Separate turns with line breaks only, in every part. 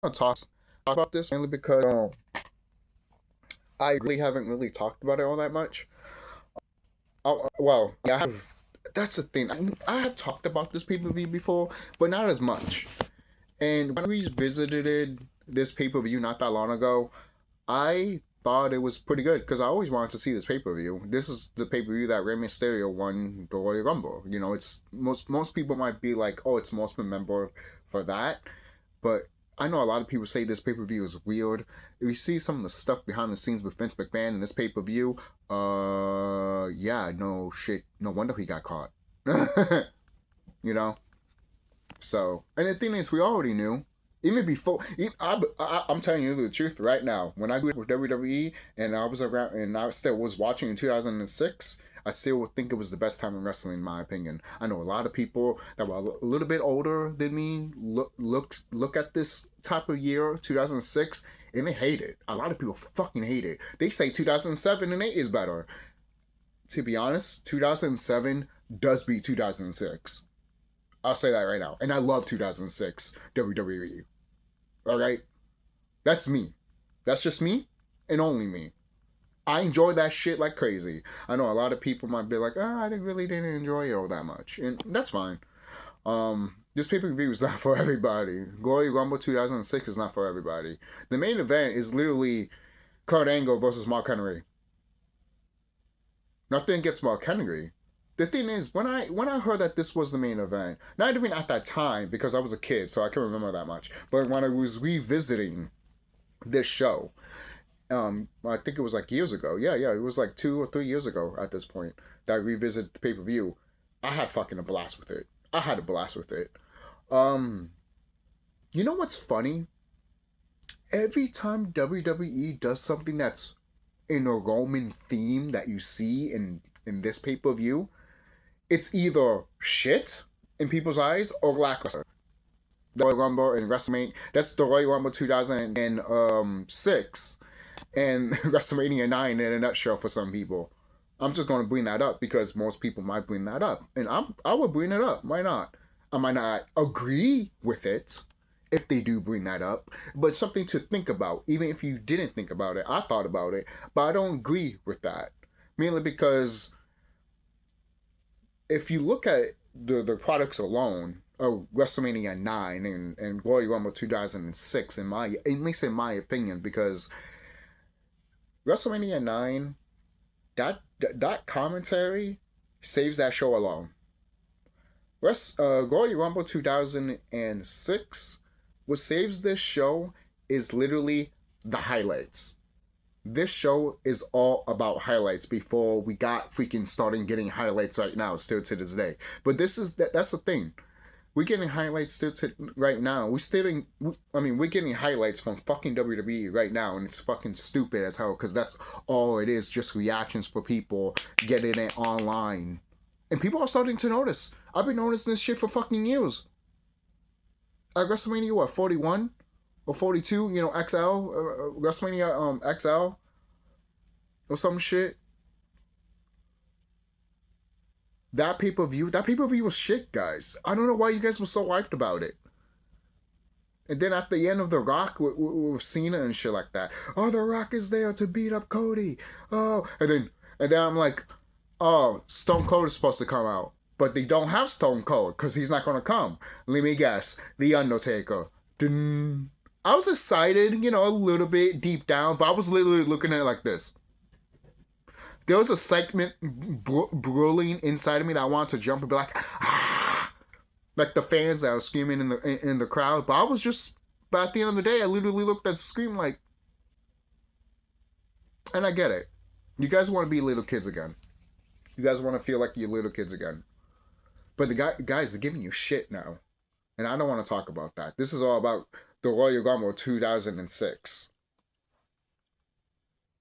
want to talk about this mainly because I really haven't really talked about it all that much. Well, yeah, I have. That's the thing. I have talked about this pay per view before, but not as much. And when we visited this pay per view not that long ago, I thought it was pretty good because I always wanted to see this pay per view. This is the pay per view that Rey Mysterio won the Royal Rumble. You know, it's most people might be like, oh, it's most memorable for that, but I know a lot of people say this pay per view is weird. If you see some of the stuff behind the scenes with Vince McMahon in this pay per view, yeah, no shit, no wonder he got caught. You know. So, and the thing is, we already knew. Even before, I'm telling you the truth right now. When I grew up with WWE and I was around and I still was watching in 2006, I still would think it was the best time in wrestling, in my opinion. I know a lot of people that were a little bit older than me look at this type of year, 2006, and they hate it. A lot of people fucking hate it. They say 2007 and 8 is better. To be honest, 2007 does beat 2006. I'll say that right now. And I love 2006 WWE. All right? That's me. That's just me and only me. I enjoy that shit like crazy. I know a lot of people might be like, I really didn't enjoy it all that much. And that's fine. This pay-per-view is not for everybody. Glory Rumble 2006 is not for everybody. The main event is literally Kurt Angle versus Mark Henry. Nothing against Mark Henry. The thing is, when I heard that this was the main event, not even at that time because I was a kid, so I can't remember that much. But when I was revisiting this show, I think it was like years ago. Yeah, it was like 2 or 3 years ago at this point that I revisited the pay per view. I had fucking a blast with it. I had a blast with it. Um, you know what's funny? Every time WWE does something that's in a Roman theme that you see in this pay per view, it's either shit in people's eyes or lackluster. The Royal Rumble and WrestleMania. That's the Royal Rumble 2006 and WrestleMania 9 in a nutshell for some people. I'm just going to bring that up because most people might bring that up, and I would bring it up. Why not? I might not agree with it if they do bring that up, but something to think about. Even if you didn't think about it, I thought about it, but I don't agree with that. Mainly because if you look at the products alone, WrestleMania 9 and Royal Rumble 2006, at least in my opinion, because WrestleMania 9, that commentary saves that show alone. Royal Rumble 2006, what saves this show is literally the highlights. This show is all about highlights before we got freaking starting getting highlights right now, still to this day. But that's the thing. We're getting highlights still to right now. We're getting highlights from fucking WWE right now, and it's fucking stupid as hell because that's all it is, just reactions for people getting it online. And people are starting to notice. I've been noticing this shit for fucking years. At WrestleMania, what, 41? Or 42, XL, WrestleMania XL, or some shit. That pay per view was shit, guys. I don't know why you guys were so hyped about it. And then at the end of The Rock with Cena and shit like that, oh, The Rock is there to beat up Cody. Oh, and then I'm like, oh, Stone Cold is supposed to come out, but they don't have Stone Cold because he's not gonna come. Let me guess, The Undertaker. Dun. I was excited, a little bit deep down, but I was literally looking at it like this. There was a segment brewing inside of me that I wanted to jump and be like, ah, like the fans that were screaming in the crowd. But at the end of the day, I literally looked at the screen like, and I get it. You guys want to be little kids again. You guys want to feel like you're little kids again. But the guys, they're giving you shit now. And I don't want to talk about that. This is all about the Royal Rumble 2006.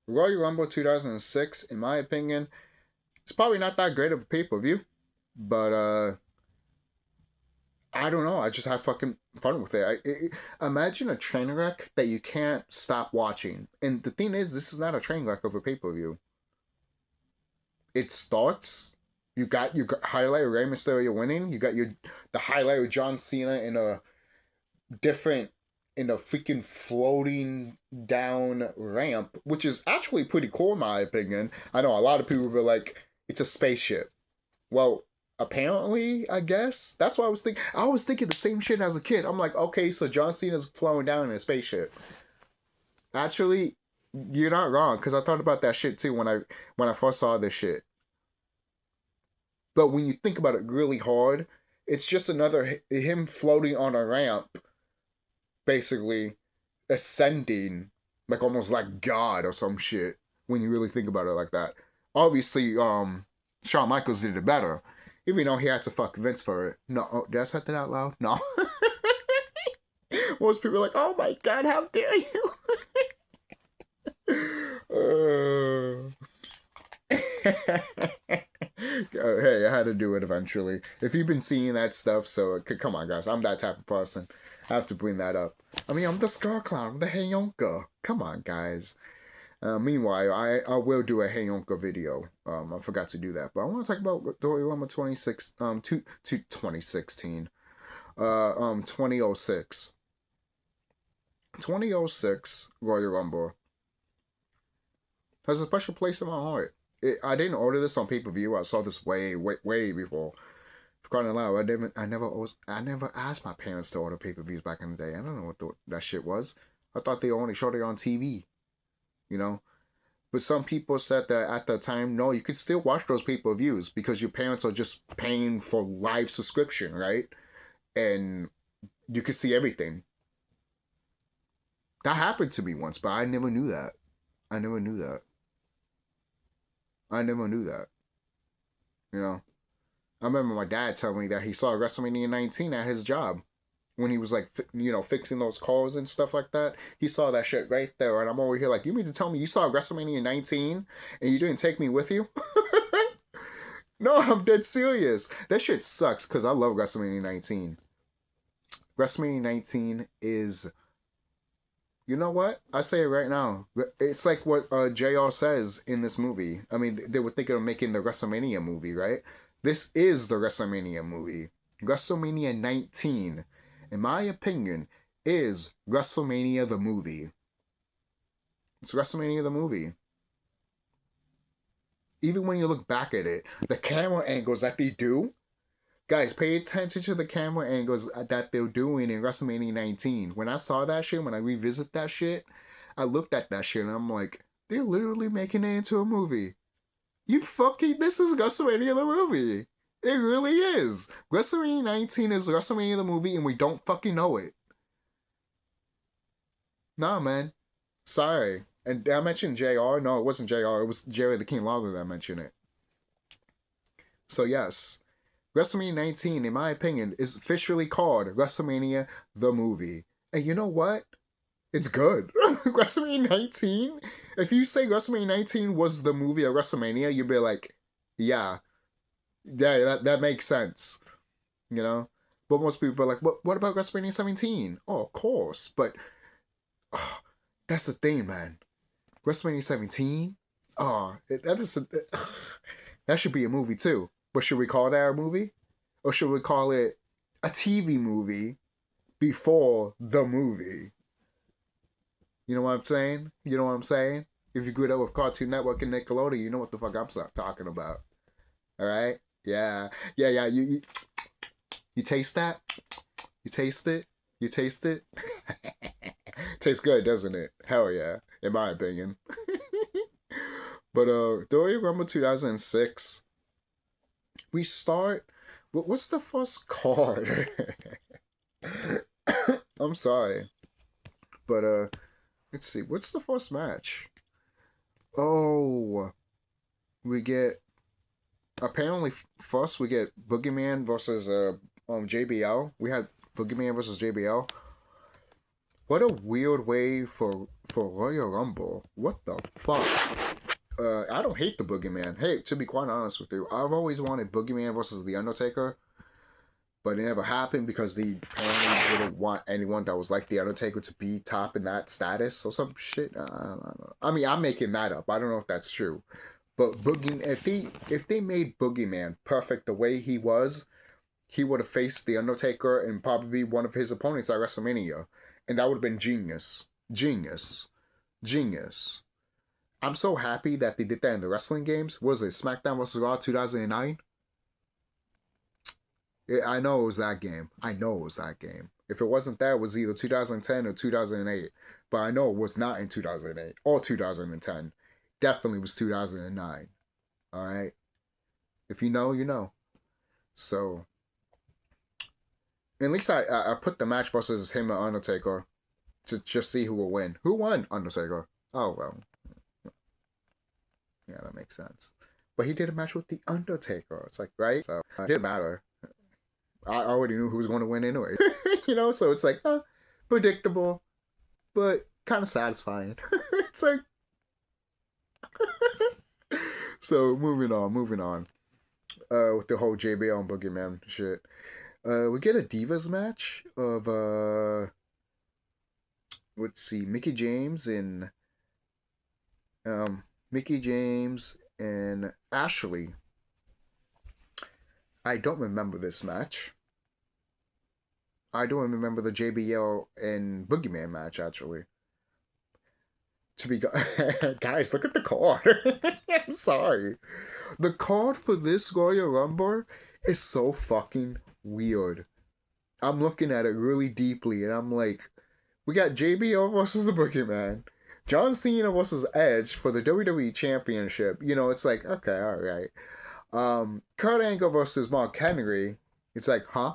Royal Rumble 2006, in my opinion, it's probably not that great of a pay-per-view. But, I don't know. I just have fucking fun with it. Imagine a train wreck that you can't stop watching. And the thing is, this is not a train wreck of a pay-per-view. It starts. You got your highlight of Rey Mysterio winning. You got the highlight of John Cena in a different in a freaking floating down ramp, which is actually pretty cool in my opinion. I know a lot of people were like, it's a spaceship. Well, apparently, I guess that's what I was thinking. I was thinking the same shit as a kid. I'm like, okay, so John Cena's flowing down in a spaceship. Actually, you're not wrong, because I thought about that shit too when I first saw this shit. But when you think about it really hard, it's just another him floating on a ramp, basically ascending, like almost like God or some shit. When you really think about it like that, obviously, Shawn Michaels did it better, even though he had to fuck Vince for it. No, oh, did I say that out loud? No. Most people are like, "Oh my God, how dare you!" Hey, I had to do it eventually. If you've been seeing that stuff, so come on, guys, I'm that type of person. I have to bring that up. I mean, I'm the CHUCKY, I'm the Heyonka. Come on, guys. Meanwhile, I will do a Heyonka video. I forgot to do that, but I want to talk about Royal Rumble 2016. 2006. 2006 Royal Rumble has a special place in my heart. I didn't order this on pay-per-view. I saw this way before. For crying out loud, I never asked my parents to order pay-per-views back in the day. I don't know what that shit was. I thought they only showed it on TV. You know? But some people said that at the time, no, you could still watch those pay-per-views because your parents are just paying for live subscription, right? And you could see everything. That happened to me once, but I never knew that. I never knew that. You know? I remember my dad telling me that he saw WrestleMania 19 at his job. When he was like, fixing those cars and stuff like that. He saw that shit right there. And I'm over here like, you mean to tell me you saw WrestleMania 19 and you didn't take me with you? No, I'm dead serious. That shit sucks because I love WrestleMania 19. WrestleMania 19 is... You know what? I say it right now. It's like what JR says in this movie. I mean, they were thinking of making the WrestleMania movie, right? This is the WrestleMania movie. WrestleMania 19, in my opinion, is WrestleMania the movie. It's WrestleMania the movie. Even when you look back at it, the camera angles that they do, guys, pay attention to the camera angles that they're doing in WrestleMania 19. When I saw that shit, when I revisit that shit, I looked at that shit and I'm like, they're literally making it into a movie. This is WrestleMania the movie. It really is. WrestleMania 19 is WrestleMania the movie and we don't fucking know it. Nah, man. Sorry. And did I mention JR? No, it wasn't JR. It was Jerry the King Lawler that mentioned it. So yes. WrestleMania 19, in my opinion, is officially called WrestleMania the movie. And you know what? It's good. WrestleMania 19? If you say WrestleMania 19 was the movie of WrestleMania, you'd be like, yeah, that makes sense. You know? But most people are like, what about WrestleMania 17? Oh, of course. But that's the thing, man. WrestleMania 17? That should be a movie too. But should we call that a movie? Or should we call it a TV movie before the movie? You know what I'm saying? You know what I'm saying? If you grew up with Cartoon Network and Nickelodeon, you know what the fuck I'm talking about. Alright? Yeah. You taste that? You taste it? You taste it? Tastes good, doesn't it? Hell yeah. In my opinion. But the Royal Rumble 2006... We start... What's the first card? I'm sorry. But, let's see. What's the first match? Oh. We get... Apparently, first we get Boogeyman versus JBL. We had Boogeyman versus JBL. What a weird way for Royal Rumble. What the fuck? I don't hate the Boogeyman. Hey, to be quite honest with you, I've always wanted Boogeyman versus The Undertaker, but it never happened because they apparently didn't want anyone that was like The Undertaker to be top in that status or some shit. I don't know. I mean, I'm making that up. I don't know if that's true. But if they made Boogeyman perfect the way he was, he would have faced The Undertaker and probably one of his opponents at WrestleMania. And that would have been genius. Genius. Genius. I'm so happy that they did that in the wrestling games. What was it SmackDown vs. Raw 2009? Yeah, I know it was that game. I know it was that game. If it wasn't that, it was either 2010 or 2008. But I know it was not in 2008 or 2010. Definitely was 2009. All right? If you know, you know. So, at least I put the match versus him and Undertaker to just see who will win. Who won? Undertaker. Oh, well. Yeah, that makes sense. But he did a match with The Undertaker. It's like, right? So, it didn't matter. I already knew who was going to win anyway. You know, so it's like, predictable, but kind of satisfying. It's like... So, moving on. With the whole JBL and Boogeyman shit. We get a Divas match of, let's see, Mickie James and Ashley. I don't remember this match. I don't remember the JBL and Boogeyman match, actually. To be guys, look at the card. I'm sorry. The card for this Royal Rumble is so fucking weird. I'm looking at it really deeply, and I'm like, we got JBL versus the Boogeyman, John Cena versus Edge for the WWE Championship. You know, it's like, okay, all right. Kurt Angle versus Mark Henry. It's like, huh?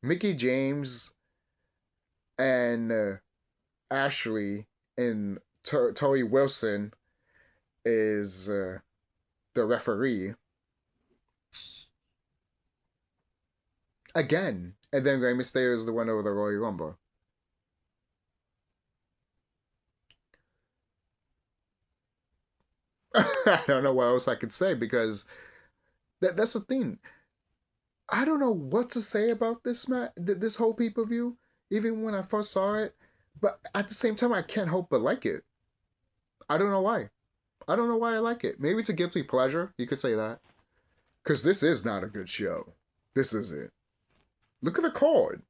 Mickie James and Ashley and Tori Wilson is the referee. Again. And then Rey Mysterio is the winner of the Royal Rumble. I don't know what else I could say because that's the thing. I don't know what to say about this this whole pay-per-view, even when I first saw it. But at the same time, I can't help but like it. I don't know why. I don't know why I like it. Maybe it's a guilty pleasure. You could say that. Because this is not a good show. This is it. Look at the card.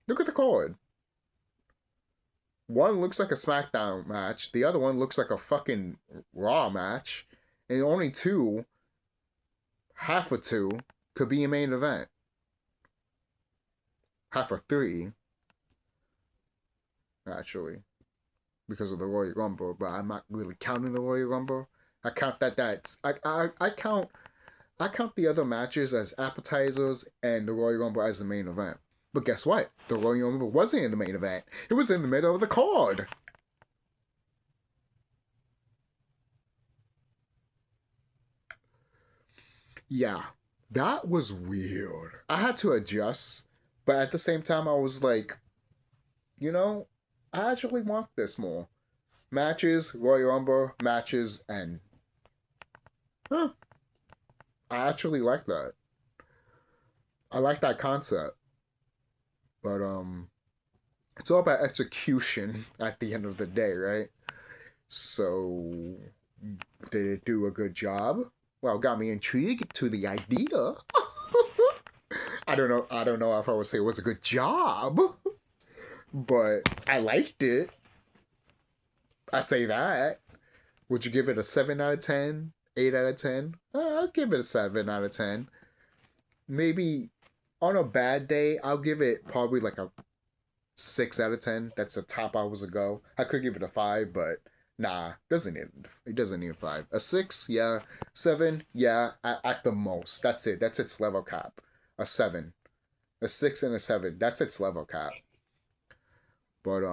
Look at the card. One looks like a SmackDown match. The other one looks like a fucking Raw match. And only two, half of two, could be a main event. Half of three, actually, because of the Royal Rumble. But I'm not really counting the Royal Rumble. I count I count the other matches as appetizers and the Royal Rumble as the main event. But guess what? The Royal Rumble wasn't in the main event. It was in the middle of the card. Yeah, that was weird. I had to adjust, but at the same time, I was like, you know, I actually want this more. Matches, Royal Rumble, matches, and... Huh. I actually like that. I like that concept. But, it's all about execution at the end of the day, right? So, did it do a good job? Well, got me intrigued to the idea. I don't know if I would say it was a good job, but I liked it. I say that. Would you give it a 7 out of 10? 8 out of 10? I'll give it a 7 out of 10. Maybe on a bad day, I'll give it probably like a 6 out of 10. That's the top I was a go. I could give it a 5, but nah, it doesn't need a 5. A 6, yeah. 7, yeah, at the most. That's it. That's its level cap. A 7. A 6 and a 7. That's its level cap. But,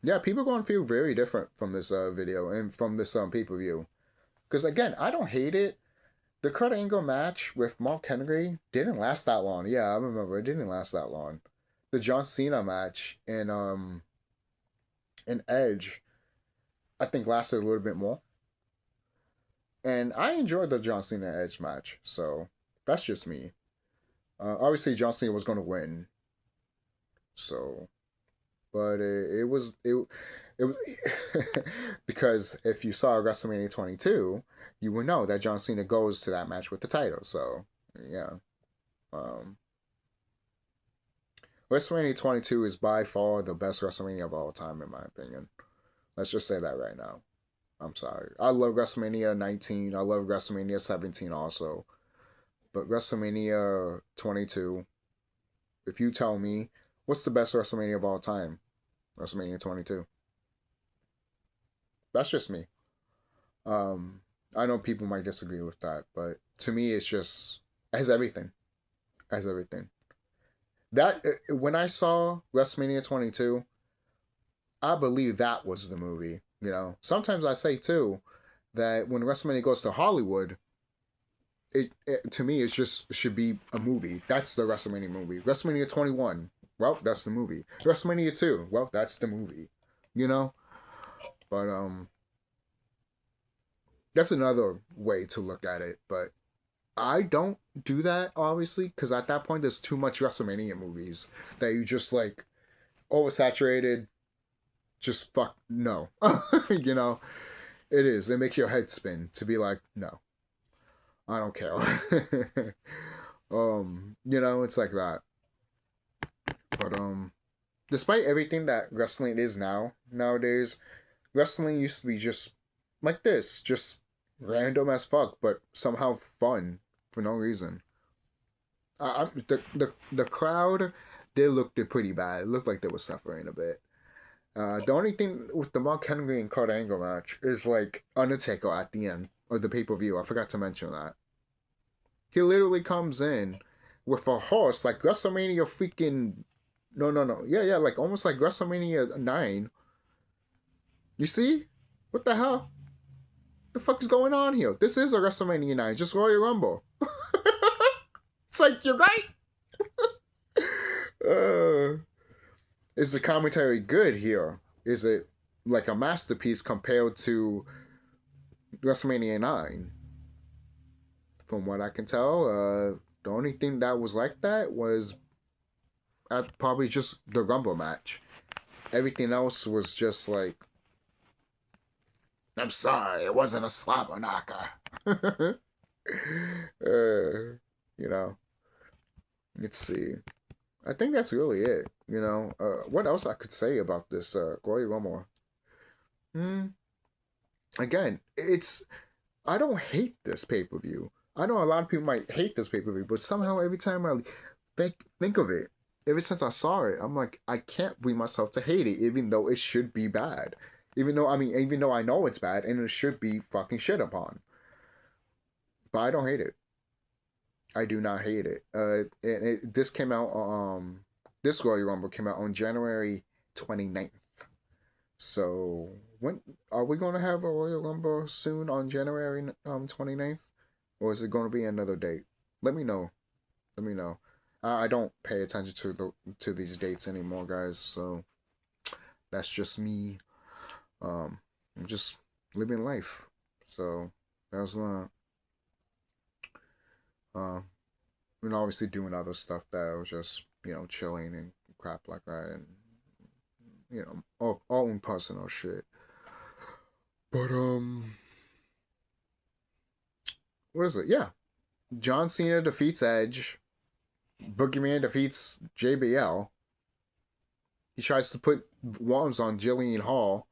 yeah, people are going to feel very different from this video and from this pay-per-view. Because, again, I don't hate it. The Kurt Angle match with Mark Henry didn't last that long. Yeah, I remember. It didn't last that long. The John Cena match in Edge, I think, lasted a little bit more. And I enjoyed the John Cena Edge match. So, that's just me. Obviously, John Cena was going to win. So... But it was because if you saw WrestleMania 22, you would know that John Cena goes to that match with the title. So yeah, WrestleMania 22 is by far the best WrestleMania of all time, in my opinion. Let's just say that right now. I'm sorry. I love WrestleMania 19. I love WrestleMania 17 also. But WrestleMania 22, if you tell me, what's the best WrestleMania of all time? WrestleMania 22. That's just me. I know people might disagree with that, but to me, it's just has everything. Has everything. That when I saw WrestleMania 22, I believe that was the movie. You know, sometimes I say too that when WrestleMania goes to Hollywood, it to me it should be a movie. That's the WrestleMania movie. WrestleMania 21, well, that's the movie. WrestleMania 2, well, that's the movie. You know, but that's another way to look at it. But I don't do that obviously because at that point there's too much WrestleMania movies that you just like oversaturated. Just fuck no, you know. It is. It makes your head spin to be like, no, I don't care. You know, it's like that. But despite everything that wrestling is nowadays, wrestling used to be just like this, just random as fuck, but somehow fun for no reason. The crowd, they looked pretty bad. It looked like they were suffering a bit. The only thing with the Mark Henry and Kurt Angle match is like Undertaker at the end of the pay-per-view. I forgot to mention that. He literally comes in with a horse like WrestleMania freaking no. Yeah, like almost like WrestleMania 9. You see? What the hell? The fuck is going on here? This is a WrestleMania 9, just Royal Rumble. It's like you're right. Is the commentary good here? Is it like a masterpiece compared to WrestleMania 9? From what I can tell, the only thing that was like that was probably just the Rumble match. Everything else was just like, I'm sorry, it wasn't a slobber knocker. You know, let's see. I think that's really it. You know, what else I could say about this Royal Rumble? Again, I don't hate this pay per view. I know a lot of people might hate this pay per view, but somehow every time I think of it, ever since I saw it, I'm like, I can't bring myself to hate it, even though it should be bad. Even though I know it's bad and it should be fucking shit upon. But I don't hate it. I do not hate it. This came out this Royal Rumble came out on January 29th. So when are we going to have a Royal Rumble soon on January 29th? Or is it going to be another date? Let me know. Let me know. I don't pay attention to these dates anymore, guys. So that's just me. I'm just living life. So that was and obviously doing other stuff that was just chilling and crap like that, and all in personal shit. But what is it? Yeah, John Cena defeats Edge. Boogeyman defeats JBL. He tries to put worms on Jillian Hall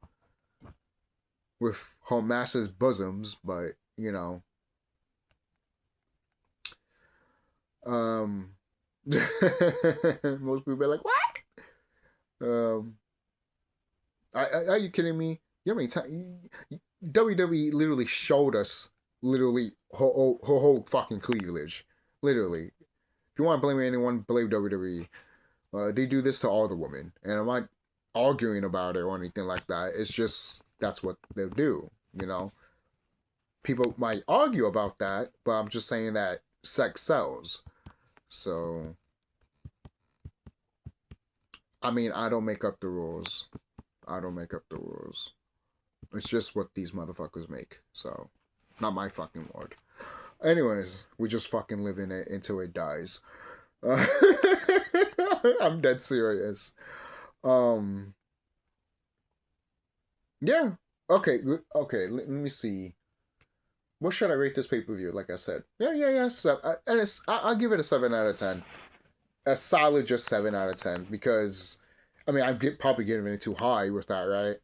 with her massive bosoms, but most people are like, what? Are you kidding me? You know how many times WWE literally showed us her whole fucking cleavage. Literally. If you want to blame anyone, blame WWE. They do this to all the women. And I'm not arguing about it or anything like that. It's just, that's what they do, People might argue about that, but I'm just saying that sex sells. So, I mean, I don't make up the rules. It's just what these motherfuckers make. So, not my fucking word. Anyways, we just fucking live in it until it dies. I'm dead serious. Yeah. Okay. Let me see. What should I rate this pay-per-view? Like I said, yeah. And I'll give it a 7 out of 10. a solid just 7 out of 10 because, I mean, probably giving it too high with that, right?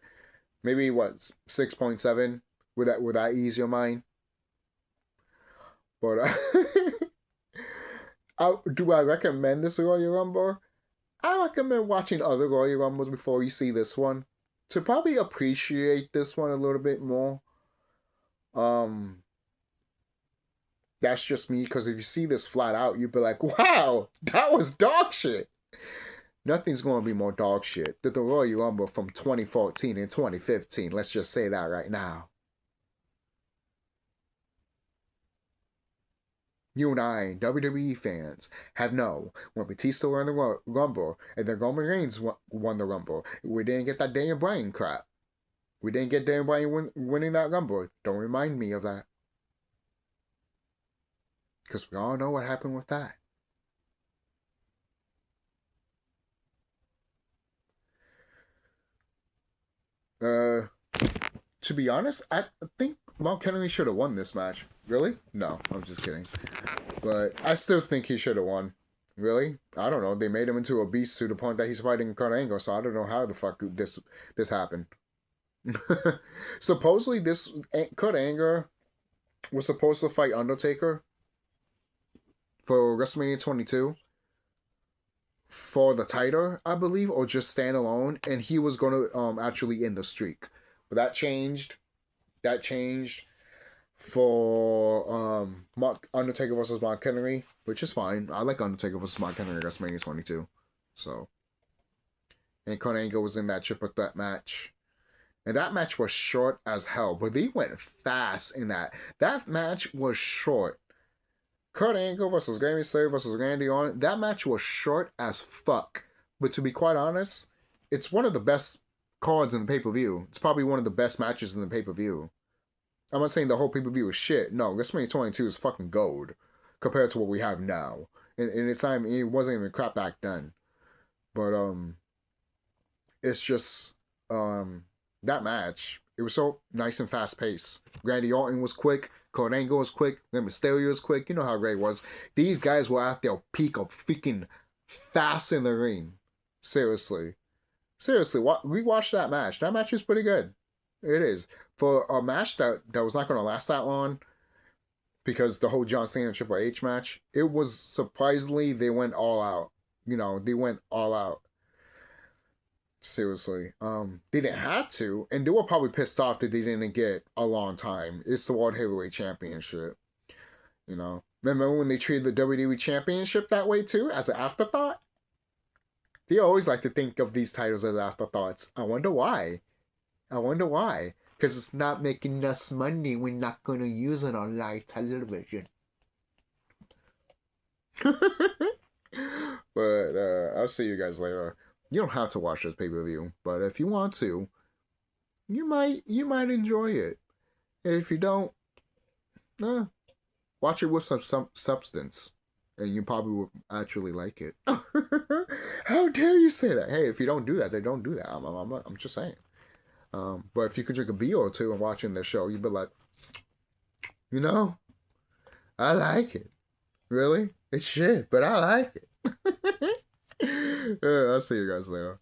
Maybe what 6.7? Would that ease your mind? But do I recommend this Royal Rumble? I recommend watching other Royal Rumbles before you see this one to probably appreciate this one a little bit more. Um, that's just me because if you see this flat out, you'd be like, "Wow, that was dog shit." Nothing's going to be more dog shit than the Royal Rumble from 2014 and 2015. Let's just say that right now. You and I, WWE fans, have known when Batista won the Rumble and then Roman Reigns won the Rumble. We didn't get that Daniel Bryan crap. We didn't get Daniel Bryan winning that Rumble. Don't remind me of that. Because we all know what happened with that. To be honest, I think Mark Henry should have won this match. Really? No, I'm just kidding. But I still think he should have won. Really? I don't know. They made him into a beast to the point that he's fighting Kurt Angle, so I don't know how the fuck this happened. Supposedly, this Kurt Angle was supposed to fight Undertaker for WrestleMania 22 for the title, I believe, or just stand alone, and he was going to actually end the streak. But that changed. That changed for Undertaker versus Mark Henry, which is fine. I like Undertaker versus Mark Henry at WrestleMania 22. So, and Kurt Angle was in that triple threat match. And that match was short as hell, but they went fast in that. That match was short. Kurt Angle versus Rey Mysterio versus Randy Orton. That match was short as fuck. But to be quite honest, it's one of the best cards in the pay-per-view. It's probably one of the best matches in the pay-per-view. I'm not saying the whole pay-per-view is shit. No, WrestleMania 22 is fucking gold compared to what we have now. And it's time, it wasn't even crap back then. But it's just that match. It was so nice and fast paced. Randy Orton was quick. Kurt Angle was quick. Then Mysterio was quick. You know how Ray was. These guys were at their peak of freaking fast in the ring. Seriously, we watched that match. That match is pretty good. It is for a match that was not going to last that long because the whole John Cena Triple H match. It was surprisingly they went all out. You know, they went all out. Seriously, they didn't have to, and they were probably pissed off that they didn't get a long time. It's the World Heavyweight Championship. You know, remember when they treated the WWE Championship that way too, as an afterthought? They always like to think of these titles as afterthoughts. I wonder why. Because it's not making us money. We're not going to use it on live television. But I'll see you guys later. You don't have to watch this pay-per-view, but if you want to, you might enjoy it. If you don't, watch it with some substance, and you probably will actually like it. How dare you say that? Hey, if you don't do that, they don't do that. I'm just saying. But if you could drink a beer or two and watching the show, you'd be like, you know, I like it. Really? It's shit, but I like it. I'll see you guys later.